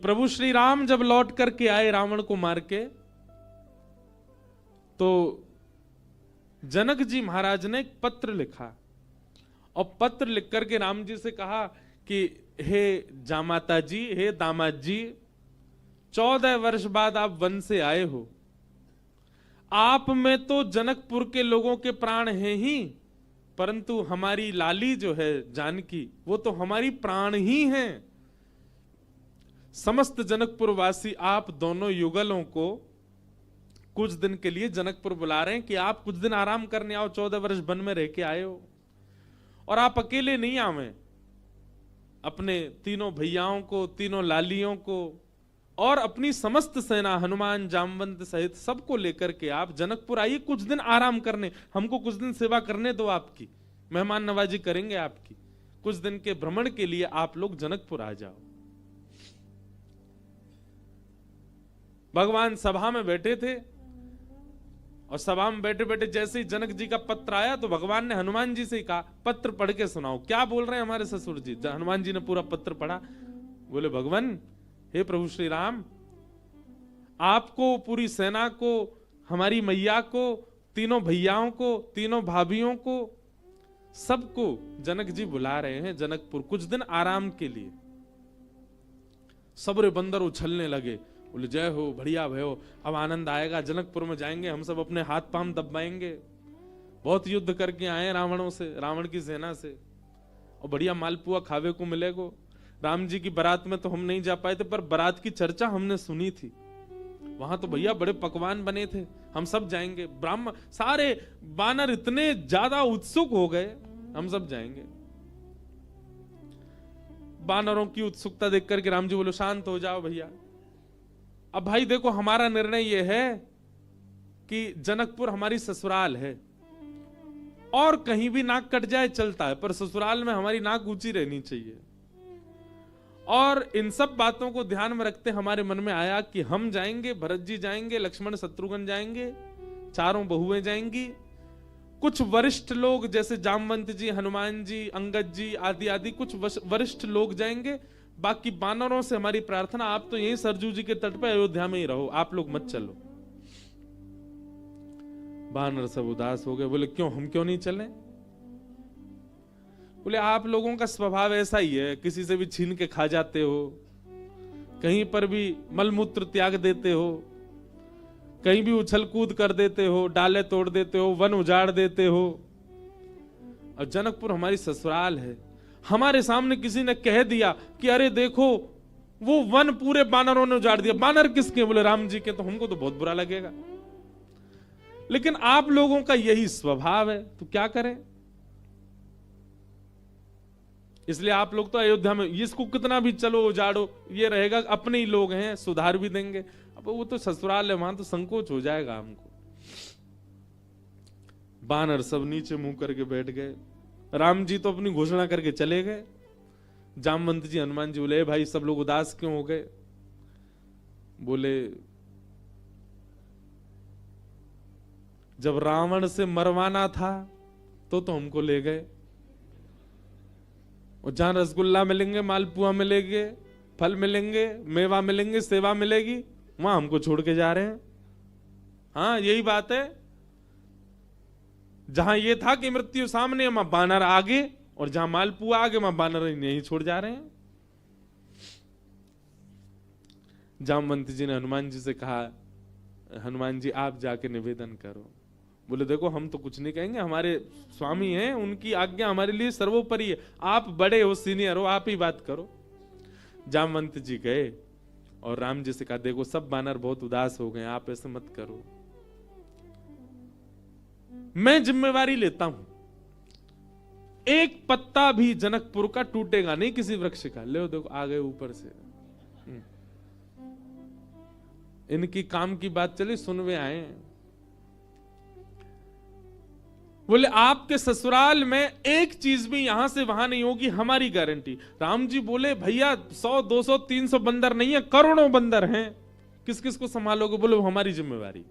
प्रभु श्री राम जब लौट करके आए रावण को मार के, तो जनक जी महाराज ने एक पत्र लिखा और पत्र लिख करके राम जी से कहा कि हे जामाता जी, हे दामाद जी, 14 वर्ष बाद आप वन से आए हो। आप में तो जनकपुर के लोगों के प्राण हैं ही, परंतु हमारी लाली जो है जानकी, वो तो हमारी प्राण ही हैं। समस्त जनकपुर वासी आप दोनों युगलों को कुछ दिन के लिए जनकपुर बुला रहे हैं कि आप कुछ दिन आराम करने आओ। 14 वर्ष वन में रह के आए हो, और आप अकेले नहीं आवे, अपने तीनों भैयाओं को, तीनों लालियों को और अपनी समस्त सेना हनुमान जामवंत सहित सबको लेकर के आप जनकपुर आइए, कुछ दिन आराम करने, हमको कुछ दिन सेवा करने दो, आपकी मेहमान नवाजी करेंगे आपकी। कुछ दिन के भ्रमण के लिए आप लोग जनकपुर आ जाओ। भगवान सभा में बैठे थे और सभा में बैठे बैठे जैसे ही जनक जी का पत्र आया तो भगवान ने हनुमान जी से कहा, पत्र पढ़ के सुनाओ, क्या बोल रहे हैं हमारे ससुर जी। हनुमान जी ने पूरा पत्र पढ़ा। बोले, भगवान, हे प्रभु श्री राम, आपको, पूरी सेना को, हमारी मैया को, तीनों भैयाओं को, तीनों भाभियों को, सबको जनक जी बुला रहे हैं जनकपुर कुछ दिन आराम के लिए। सबरे बंदर उछलने लगे। बोले, जय हो, बढ़िया भयो, अब आनंद आएगा, जनकपुर में जाएंगे, हम सब अपने हाथ पांव दबाएंगे। बहुत युद्ध करके आए रावणों से, रावण की सेना से, और बढ़िया मालपुआ खावे को मिलेगा। राम जी की बारात में तो हम नहीं जा पाए थे, पर बारात की चर्चा हमने सुनी थी। वहां तो भैया बड़े पकवान बने थे, हम सब जाएंगे। ब्राह्मण, सारे बानर इतने ज्यादा उत्सुक हो गए, हम सब जाएंगे। बानरों की उत्सुकता देख करके राम जी बोलो, शांत हो जाओ भैया। अब भाई देखो, हमारा निर्णय यह है कि जनकपुर हमारी ससुराल है, और कहीं भी नाक कट जाए चलता है, पर ससुराल में हमारी नाक ऊंची रहनी चाहिए। और इन सब बातों को ध्यान में रखते हमारे मन में आया कि हम जाएंगे, भरत जी जाएंगे, लक्ष्मण शत्रुघ्न जाएंगे, चारों बहुएं जाएंगी, कुछ वरिष्ठ लोग जैसे जामवंत जी, हनुमान जी, अंगद जी आदि आदि कुछ वरिष्ठ लोग जाएंगे। बाकी बानरों से हमारी प्रार्थना, आप तो यहीं सरजू जी के तट पे अयोध्या में ही रहो, आप लोग मत चलो। बानर सब उदास हो गए। बोले, क्यों, हम क्यों नहीं चलें? बोले, आप लोगों का स्वभाव ऐसा ही है, किसी से भी छीन के खा जाते हो, कहीं पर भी मलमूत्र त्याग देते हो, कहीं भी उछल कूद कर देते हो, डाले तोड़ देते हो, वन उजाड़ देते हो। और जनकपुर हमारी ससुराल है। हमारे सामने किसी ने कह दिया कि अरे देखो, वो वन पूरे बानरों ने उजाड़ दिया। बानर किसके? बोले, राम जी के। तो हमको तो बहुत बुरा लगेगा, लेकिन आप लोगों का यही स्वभाव है, तो क्या करें? इसलिए आप लोग तो अयोध्या में, इसको कितना भी चलो उजाड़ो, ये रहेगा, अपने ही लोग हैं, सुधार भी देंगे। अब वो तो ससुराल है, वहां तो संकोच हो जाएगा हमको। बानर सब नीचे मुंह करके बैठ गए। राम जी तो अपनी घोषणा करके चले गए। जामवंत जी, हनुमान जी बोले, भाई सब लोग उदास क्यों हो गए? बोले, जब रावण से मरवाना था तो हमको ले गए, और जहां रसगुल्ला मिलेंगे, मालपुआ मिलेंगे, फल मिलेंगे, मेवा मिलेंगे, सेवा मिलेगी, वहां हमको छोड़ के जा रहे हैं। हाँ, यही बात है। जहां ये था कि मृत्यु सामने, वहां बानर आगे, और जहां मालपुआ आगे, वहां बानर नहीं छोड़ जा रहे हैं। जामवंत जी ने हनुमान जी से कहा, हनुमान जी आप जाके निवेदन करो। बोले, देखो हम तो कुछ नहीं कहेंगे, हमारे स्वामी हैं, उनकी आज्ञा हमारे लिए सर्वोपरि है। आप बड़े हो, सीनियर हो, आप ही बात करो। जामवंत जी गए और राम जी से कहा, देखो सब बानर बहुत उदास हो गए, आप ऐसे मत करो, मैं जिम्मेवारी लेता हूं, एक पत्ता भी जनकपुर का टूटेगा नहीं, किसी वृक्ष का। ले देखो, आ गए ऊपर से। इनकी काम की बात चली, सुनवे आए। बोले, आपके ससुराल में एक चीज भी यहां से वहां नहीं होगी, हमारी गारंटी। राम जी बोले, भैया 100, 200, 300 बंदर नहीं है, करोड़ों बंदर हैं, किस किस को संभालोगे? बोले, वो हमारी जिम्मेवारी।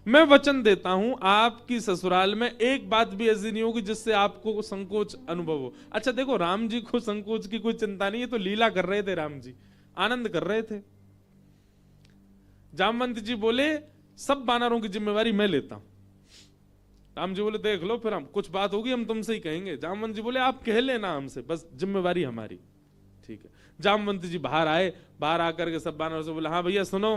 मैं वचन देता हूं, आपकी ससुराल में एक बात भी ऐसी नहीं होगी जिससे आपको संकोच अनुभव हो। अच्छा देखो, राम जी को संकोच की कोई चिंता नहीं है, तो लीला कर रहे थे राम जी। आनंद कर रहे थे। जामवंत जी बोले सब बानरों की जिम्मेवारी मैं लेता हूं। राम जी बोले देख लो, फिर हम कुछ बात होगी हम तुमसे ही कहेंगे। जामवंत जी बोले आप कह लेना हमसे, बस जिम्मेवारी हमारी। ठीक है। जामवंत जी बाहर आए, बाहर आकर के सब बानरों से बोले हाँ भैया सुनो,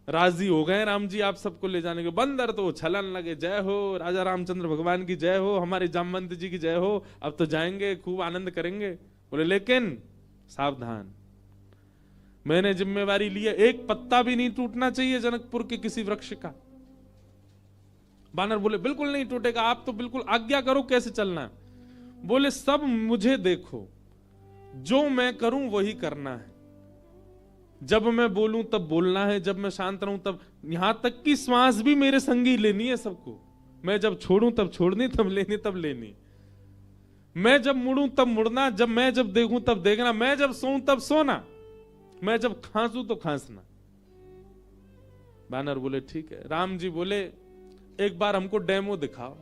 राजी हो गए राम जी आप सबको ले जाने के। बंदर तो छलन लगे, जय हो राजा रामचंद्र भगवान की जय हो, हमारे जामवंत जी की जय हो, अब तो जाएंगे खूब आनंद करेंगे। बोले लेकिन सावधान, मैंने जिम्मेवारी ली है, एक पत्ता भी नहीं टूटना चाहिए जनकपुर के किसी वृक्ष का। बानर बोले बिल्कुल नहीं टूटेगा, आप तो बिल्कुल आज्ञा करो कैसे चलना है। बोले सब मुझे देखो, जो मैं करूं वही करना है, जब मैं बोलूं तब बोलना है, जब मैं शांत रहूं तब, यहां तक कि श्वास भी मेरे संगी लेनी है सबको। मैं जब छोड़ूं तब छोड़नी, तब लेनी तब लेनी, मैं जब मुड़ूं तब मुड़ना, मैं जब देखूं तब देखना, मैं जब सोऊं तब सोना, मैं जब खांसूं तो खांसना। बानर बोले ठीक है। राम जी बोले एक बार हमको डेमो दिखाओ।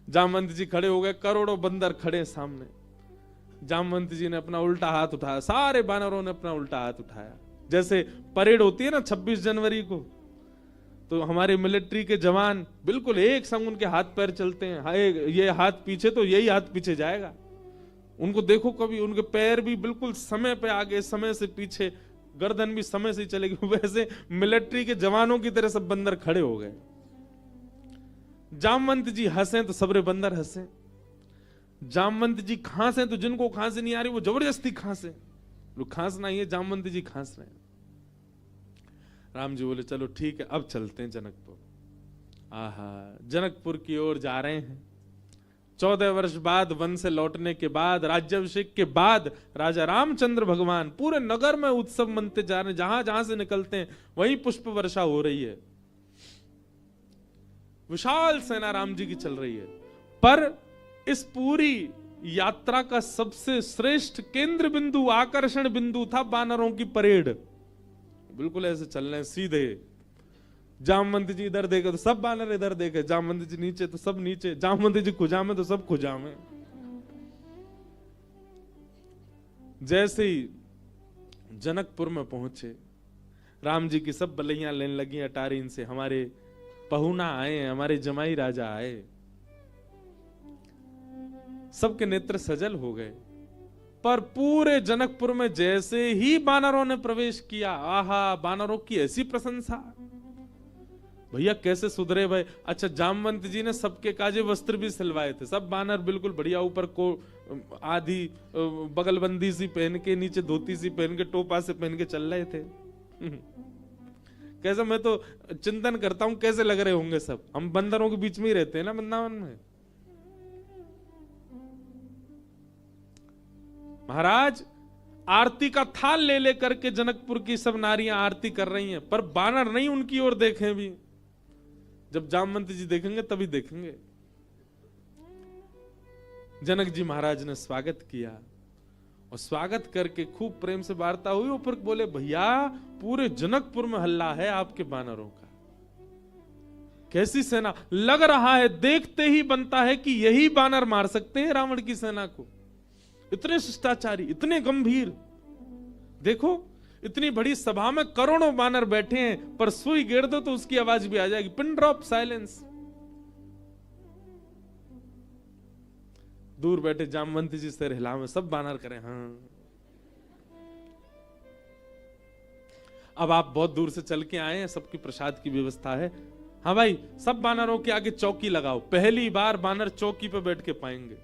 जामवंत जी खड़े हो गए, करोड़ों बंदर खड़े सामने। जामवंत जी ने अपना उल्टा हाथ उठाया, सारे बानरों ने अपना उल्टा हाथ उठाया। जैसे परेड होती है ना 26 जनवरी को, तो हमारे मिलिट्री के जवान बिल्कुल एक संग उनके हाथ पैर चलते हैं, ये हाथ पीछे तो यही हाथ पीछे जाएगा। उनको देखो कभी, उनके पैर भी बिल्कुल समय पे आगे, समय से पीछे, गर्दन भी समय से चलेगी। वैसे मिलिट्री के जवानों की तरह सब बंदर खड़े हो गए। जामवंत जी हंसे तो सबरे बंदर हंसे। जामवंत जी खांसे तो जिनको खांसी नहीं आ रही वो जबरदस्ती खांसे। खांसना ही है, जामवंत जी खांस रहे हैं। राम जी बोले चलो ठीक है, अब चलते हैं जनकपुर। आहा, जनकपुर की ओर जा रहे हैं। 14 वर्ष बाद वन से लौटने के बाद, राज्याभिषेक के बाद, राजा रामचंद्र भगवान पूरे नगर में उत्सव मनते जा रहे हैं। जहां जहां से निकलते हैं वहीं पुष्प वर्षा हो रही है, विशाल सेना राम जी की चल रही है। पर इस पूरी यात्रा का सबसे श्रेष्ठ केंद्र बिंदु, आकर्षण बिंदु था बानरों की परेड। बिल्कुल ऐसे चल रहे हैं सीधे। जामवंत जी इधर देखे तो सब बानर इधर देखे, जामवंत जी नीचे तो सब नीचे, जामवंत जी खुजा में तो सब खुजा में। जैसे ही जनकपुर में पहुंचे, राम जी की सब बलैयां लेने लगी अटारीन से, हमारे पहुना आए, हमारे जमाई राजा आए। सबके नेत्र सजल हो गए। पर पूरे जनकपुर में जैसे ही बानरों ने प्रवेश किया, आहा, बानरों की ऐसी प्रशंसा, भैया कैसे सुधरे भाई। अच्छा, जामवंत जी ने सबके काजे वस्त्र भी सिलवाए थे। सब बानर बिल्कुल बढ़िया, ऊपर को आधी बगलबंदी सी पहन के, नीचे धोती सी पहन के, टोपा से पहन के चल रहे थे। कैसे, मैं तो चिंतन करता हूं कैसे लग रहे होंगे सब। हम बंदरों के बीच में ही रहते हैं ना वृंदावन में। महाराज आरती का थाल ले लेकर के जनकपुर की सब नारियां आरती कर रही हैं, पर बानर नहीं उनकी ओर देखें भी। जब जामवंत जी देखेंगे तभी देखेंगे। जनक जी महाराज ने स्वागत किया, और स्वागत करके खूब प्रेम से वार्ता हुई। और फिर बोले भैया पूरे जनकपुर में हल्ला है आपके बानरों का, कैसी सेना, लग रहा है देखते ही बनता है कि यही बानर मार सकते हैं रावण की सेना को। इतने शिष्टाचारी, इतने गंभीर। देखो इतनी बड़ी सभा में करोड़ों बानर बैठे हैं, पर सुई गिर दो तो उसकी आवाज भी आ जाएगी। Pin drop silence. दूर बैठे जामवंत जी सिर हिलावे, सब बानर करें हाँ। अब आप बहुत दूर से चल के आए हैं, सबकी प्रसाद की व्यवस्था है। हाँ भाई, सब बानरों के आगे चौकी लगाओ। पहली बार बानर चौकी पे बैठ के पाएंगे।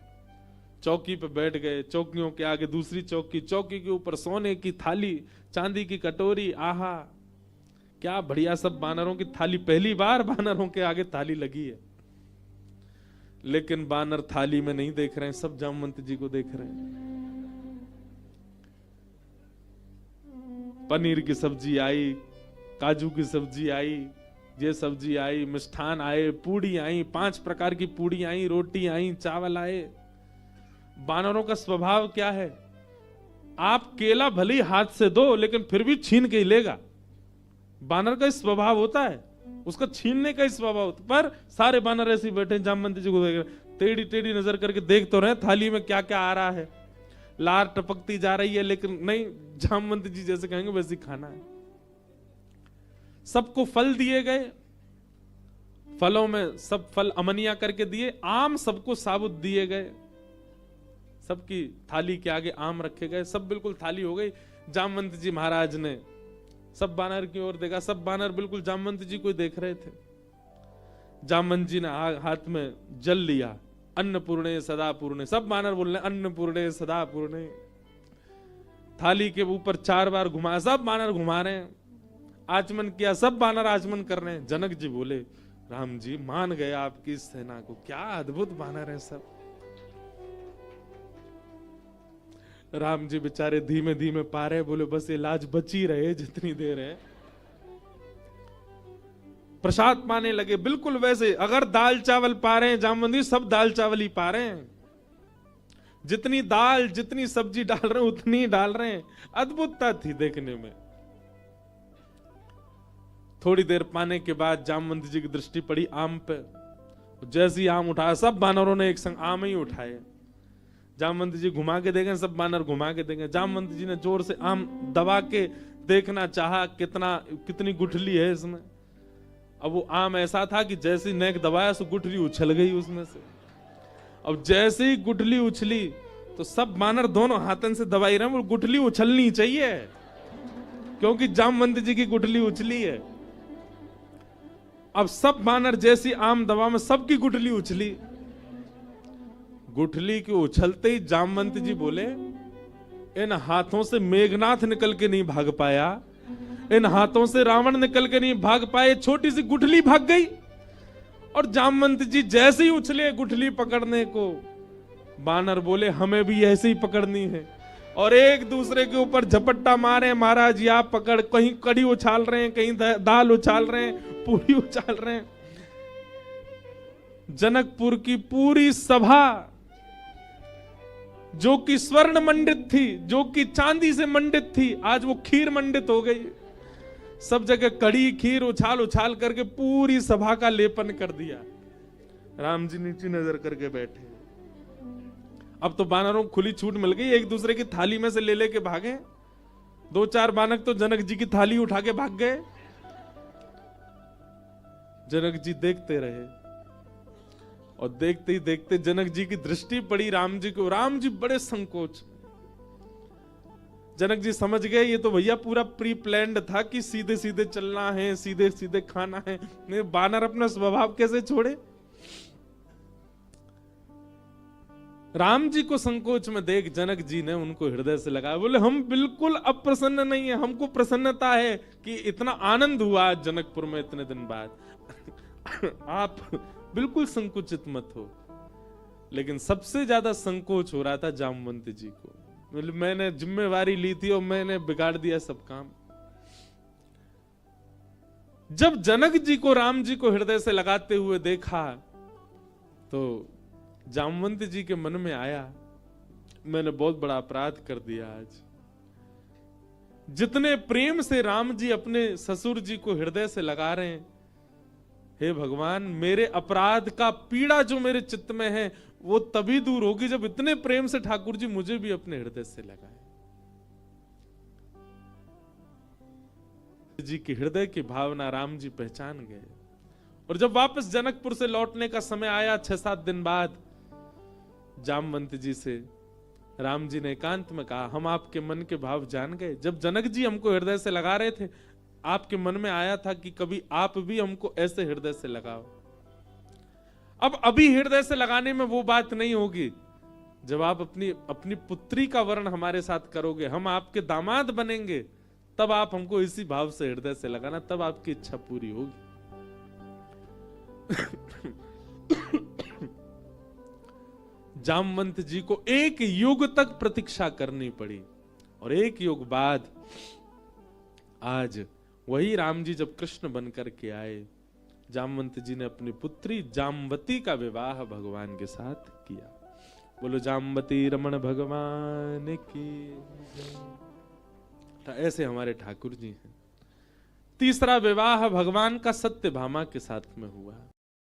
चौकी पे बैठ गए, चौकियों के आगे दूसरी चौकी, चौकी के ऊपर सोने की थाली, चांदी की कटोरी। आहा, क्या बढ़िया, सब बानरों की थाली। पहली बार बानरों के आगे थाली लगी है। लेकिन बानर थाली में नहीं देख रहे हैं, सब जामवंत जी को देख रहे हैं। पनीर की सब्जी आई, काजू की सब्जी आई, ये सब्जी आई, मिष्ठान आए, पूड़ी आई, 5 प्रकार की पूड़ी आई, रोटी आई, चावल आए। बानरों का स्वभाव क्या है, आप केला भले ही हाथ से दो लेकिन फिर भी छीन के ही लेगा। बानर का स्वभाव होता है, उसका छीनने का ही स्वभाव होता। पर सारे बानर ऐसे बैठे जामवंत जी को देख रहे, टेढ़ी टेढ़ी नजर करके देख तो रहे थाली में क्या क्या आ रहा है। लार टपकती जा रही है, लेकिन नहीं, जामवंत जी जैसे कहेंगे वैसे ही खाना है। सबको फल दिए गए, फलों में सब फल अमनिया करके दिए, आम सबको साबुत दिए गए, सबकी थाली के आगे आम रखे गए, सब बिल्कुल थाली हो गई। जामवंत जी महाराज ने सब बानर की ओर देखा, सब बानर बिल्कुल जामवंत जी को देख रहे थे। जामवंत जी ने हाथ में जल लिया, अन्नपूर्णे सदा पूर्णे, सब बानर बोल रहे अन्नपूर्णे सदा पूर्णे। थाली के ऊपर 4 बार घुमाया, सब बानर घुमा रहे हैं। आचमन किया, सब बानर आचमन कर रहे हैं। जनक जी बोले, राम जी मान गए आपकी सेना को, क्या अद्भुत बानर है सब। राम जी बेचारे धीमे धीमे पा रहे, बोले बस ये लाज बची रहे जितनी देर है। प्रसाद पाने लगे, बिल्कुल वैसे अगर दाल चावल पा रहे हैं जामवंत जी, सब दाल चावल ही पा रहे हैं, जितनी दाल जितनी सब्जी डाल रहे हैं उतनी डाल रहे हैं। अद्भुतता थी देखने में। थोड़ी देर पाने के बाद जामवंत जी की दृष्टि पड़ी आम पे, जैसे ही आम उठाया, सब बानरों ने एक संग आम ही उठाए। जामवंत जी घुमा के देखें, सब बानर घुमा के देखें। जामवंत जी ने जोर से आम दबा के देखना चाहा कितनी गुठली है इसमें। अब वो आम ऐसा था कि जैसे नेक दबाया सो गुठली उछल गई उसमें से। अब जैसे ही गुठली उछली तो सब बानर दोनों हाथन से दबाई रहे, वो गुठली उछलनी चाहिए क्योंकि जामवंत जी की गुठली उछली है। अब सब बानर जैसी आम दबा में सबकी गुठली उछली। गुठली के उछलते ही जामवंत जी बोले, इन हाथों से मेघनाथ निकल के नहीं भाग पाया, इन हाथों से रावण निकल के नहीं भाग पाए, छोटी सी गुठली भाग गई। और जामवंत जी जैसे ही उछले गुठली पकड़ने को, बानर बोले हमें भी ऐसे ही पकड़नी है, और एक दूसरे के ऊपर झपट्टा मारे। महाराज या पकड़, कहीं कड़ी उछाल रहे हैं, कहीं दाल उछाल रहे हैं, पूरी उछाल रहे हैं। जनकपुर की पूरी सभा जो कि स्वर्ण मंडित थी, जो कि चांदी से मंडित थी, आज वो खीर मंडित हो गई। सब जगह कड़ी खीर उछाल उछाल करके पूरी सभा का लेपन कर दिया। राम जी नीचे नजर करके बैठे। अब तो बानरों को खुली छूट मिल गई, एक दूसरे की थाली में से ले लेके भागे। 2-4 बानर तो जनक जी की थाली उठा के भाग गए। जनक जी देखते रहे, और देखते ही देखते जनक जी की दृष्टि पड़ी राम जी को। राम जी बड़े संकोच। जनक जी समझ गए ये तो भैया पूरा प्री प्लान्ड था कि सीधे सीधे चलना है, सीधे सीधे खाना है। नहीं, बानर अपना स्वभाव कैसे छोड़े। राम जी को संकोच में देख जनक जी ने उनको हृदय से लगाया, बोले हम बिल्कुल अप्रसन्न नहीं है, हमको प्रसन्नता है कि इतना आनंद हुआ जनकपुर में इतने दिन बाद। आप बिल्कुल संकुचित मत हो। लेकिन सबसे ज्यादा संकोच हो रहा था जामवंत जी को। मैंने जिम्मेवारी ली थी और मैंने बिगाड़ दिया सब काम। जब जनक जी को राम जी को हृदय से लगाते हुए देखा तो जामवंत जी के मन में आया, मैंने बहुत बड़ा अपराध कर दिया। आज जितने प्रेम से राम जी अपने ससुर जी को हृदय से लगा रहे हैं, हे भगवान, मेरे अपराध का पीड़ा जो मेरे चित्त में है वो तभी दूर होगी जब इतने प्रेम से ठाकुर जी मुझे भी अपने हृदय से लगाए। जी की हृदय की भावना राम जी पहचान गए। और जब वापस जनकपुर से लौटने का समय आया 6-7 दिन बाद, जामवंत जी से राम जी ने एकांत में कहा, हम आपके मन के भाव जान गए। जब जनक जी हमको हृदय से लगा रहे थे, आपके मन में आया था कि कभी आप भी हमको ऐसे हृदय से लगाओ। अब अभी हृदय से लगाने में वो बात नहीं होगी। जब आप अपनी पुत्री का वर्ण हमारे साथ करोगे, हम आपके दामाद बनेंगे, तब आप हमको इसी भाव से हृदय से लगाना, तब आपकी इच्छा पूरी होगी। जामवंत जी को 1 युग तक प्रतीक्षा करनी पड़ी, और 1 युग बाद आज वही राम जी जब कृष्ण बनकर के आए, जामवंत जी ने अपनी पुत्री जामवती का विवाह भगवान के साथ किया। बोलो जामवती रमण भगवान की। ऐसे हमारे ठाकुर जी हैं। तीसरा विवाह भगवान का सत्यभामा के साथ में हुआ।